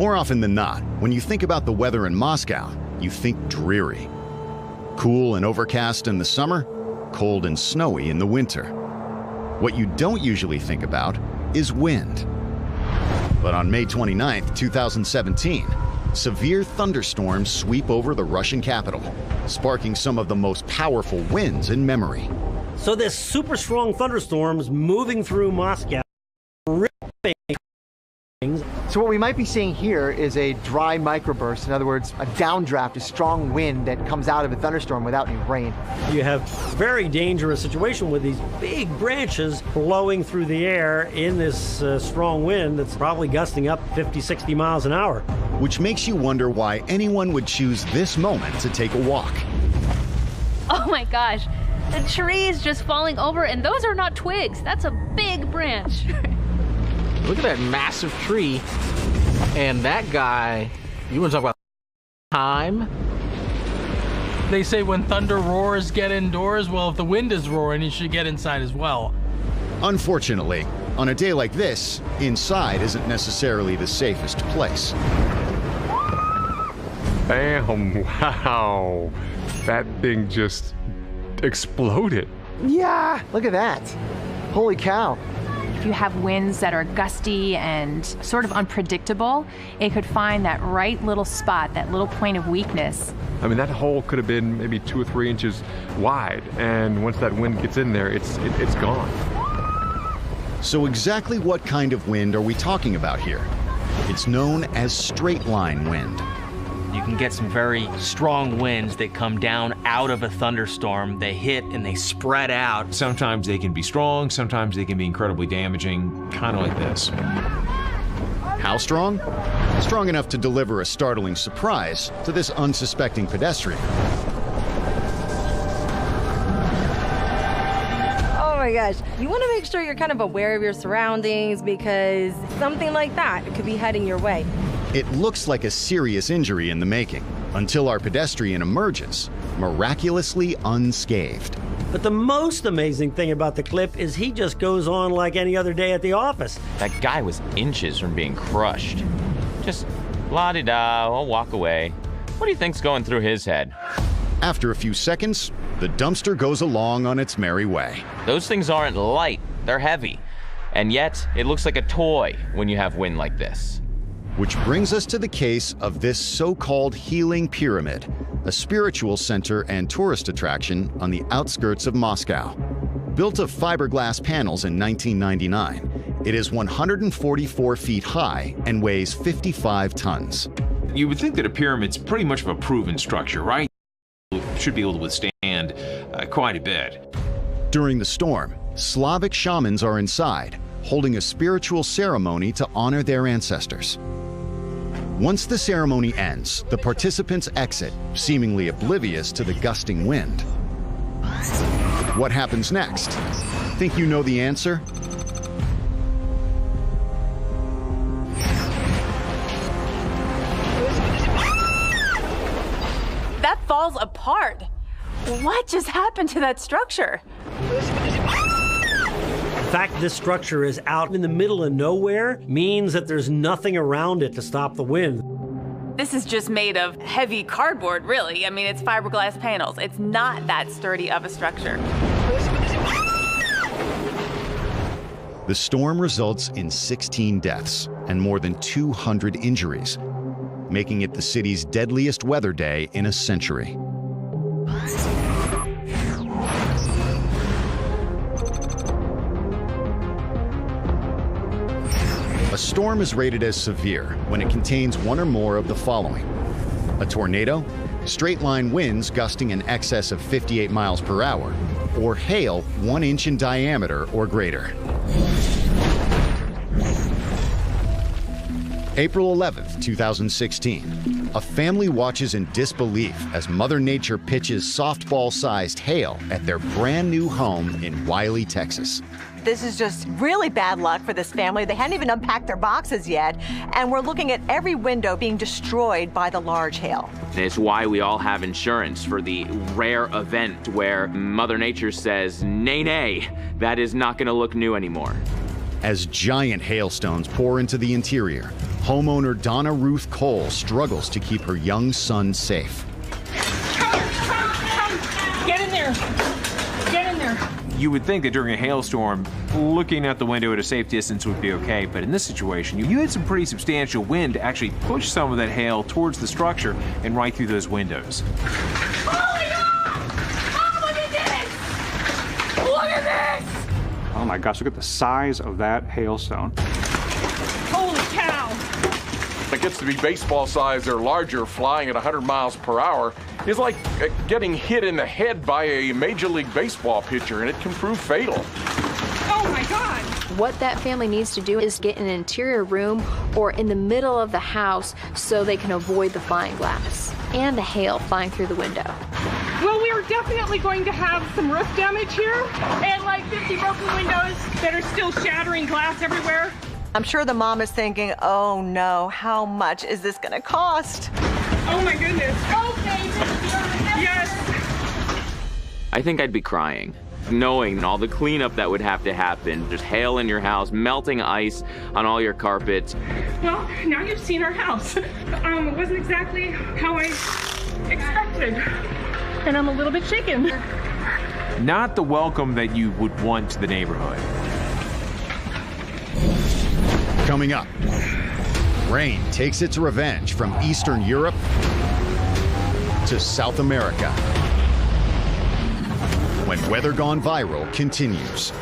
More often than not, when you think about the weather in Moscow, you think dreary. Cool and overcast in the summer, cold and snowy in the winter. What you don't usually think about is wind. But on May 29, 2017, severe thunderstorms sweep over the Russian capital, sparking some of the most powerful winds in memory. So this super strong thunderstorms moving through Moscow, ripping things. So what we might be seeing here is a dry microburst. In other words, a downdraft, a strong wind that comes out of a thunderstorm without any rain. You have a very dangerous situation with these big branches blowing through the air in this strong wind that's probably gusting up 50, 60 miles an hour. Which makes you wonder why anyone would choose this moment to take a walk. Oh my gosh, the tree is just falling over, and those are not twigs. That's a big branch. Look at that massive tree. And that guy, you want to talk about time? They say when thunder roars, get indoors. Well, if the wind is roaring, you should get inside as well. Unfortunately, on a day like this, inside isn't necessarily the safest place. Bam, wow. That thing just exploded. Yeah, look at that. Holy cow. If you have winds that are gusty and sort of unpredictable, it could find that right little spot, that little point of weakness. I mean, that hole could have been maybe 2 or 3 inches wide, and once that wind gets in there, it's gone. So exactly what kind of wind are we talking about here? It's known as straight line wind. You can get some very strong winds that come down out of a thunderstorm. They hit and they spread out. Sometimes they can be strong, sometimes they can be incredibly damaging, kind of like this. How strong? Strong enough to deliver a startling surprise to this unsuspecting pedestrian. Oh my gosh. You want to make sure you're kind of aware of your surroundings, because something like that could be heading your way. It looks like a serious injury in the making, until our pedestrian emerges, miraculously unscathed. But the most amazing thing about the clip is he just goes on like any other day at the office. That guy was inches from being crushed. Just la-di-da, I'll walk away. What do you think's going through his head? After a few seconds, the dumpster goes along on its merry way. Those things aren't light, they're heavy. And yet, it looks like a toy when you have wind like this. Which brings us to the case of this so-called healing pyramid, a spiritual center and tourist attraction on the outskirts of Moscow. Built of fiberglass panels in 1999, it is 144 feet high and weighs 55 tons. You would think that a pyramid's pretty much of a proven structure, right? It should be able to withstand quite a bit. During the storm, Slavic shamans are inside, holding a spiritual ceremony to honor their ancestors. Once the ceremony ends, the participants exit, seemingly oblivious to the gusting wind. What happens next? Think you know the answer? That falls apart. What just happened to that structure? The fact this structure is out in the middle of nowhere means that there's nothing around it to stop the wind. This is just made of heavy cardboard, really. I mean, it's fiberglass panels. It's not that sturdy of a structure. The storm results in 16 deaths and more than 200 injuries, making it the city's deadliest weather day in a century. A storm is rated as severe when it contains one or more of the following: a tornado, straight-line winds gusting in excess of 58 miles per hour, or hail 1 inch in diameter or greater. April 11th, 2016. A family watches in disbelief as Mother Nature pitches softball-sized hail at their brand new home in Wiley, Texas. This is just really bad luck for this family. They hadn't even unpacked their boxes yet, and we're looking at every window being destroyed by the large hail. It's why we all have insurance for the rare event where Mother Nature says, nay, nay, that is not going to look new anymore. As giant hailstones pour into the interior, homeowner Donna Ruth Cole struggles to keep her young son safe. Get in there. Get in there. You would think that during a hailstorm, looking out the window at a safe distance would be okay, but in this situation, you had some pretty substantial wind to actually push some of that hail towards the structure and right through those windows. Oh my God! Oh, look at this! Look at this! Oh my gosh, look at the size of that hailstone. Holy cow! It gets to be baseball size or larger, flying at 100 miles per hour. Is like getting hit in the head by a Major League Baseball pitcher, and it can prove fatal. Oh my God! What that family needs to do is get in an interior room or in the middle of the house so they can avoid the flying glass and the hail flying through the window. Well, we are definitely going to have some roof damage here and like 50 broken windows that are still shattering glass everywhere. I'm sure the mom is thinking, oh no, how much is this going to cost? Oh my goodness. Okay, yes. I think I'd be crying, knowing all the cleanup that would have to happen. There's hail in your house, melting ice on all your carpets. Well, now you've seen our house. It wasn't exactly how I expected. And I'm a little bit shaken. Not the welcome that you would want to the neighborhood. Coming up, rain takes its revenge from Eastern Europe to South America when Weather Gone Viral continues.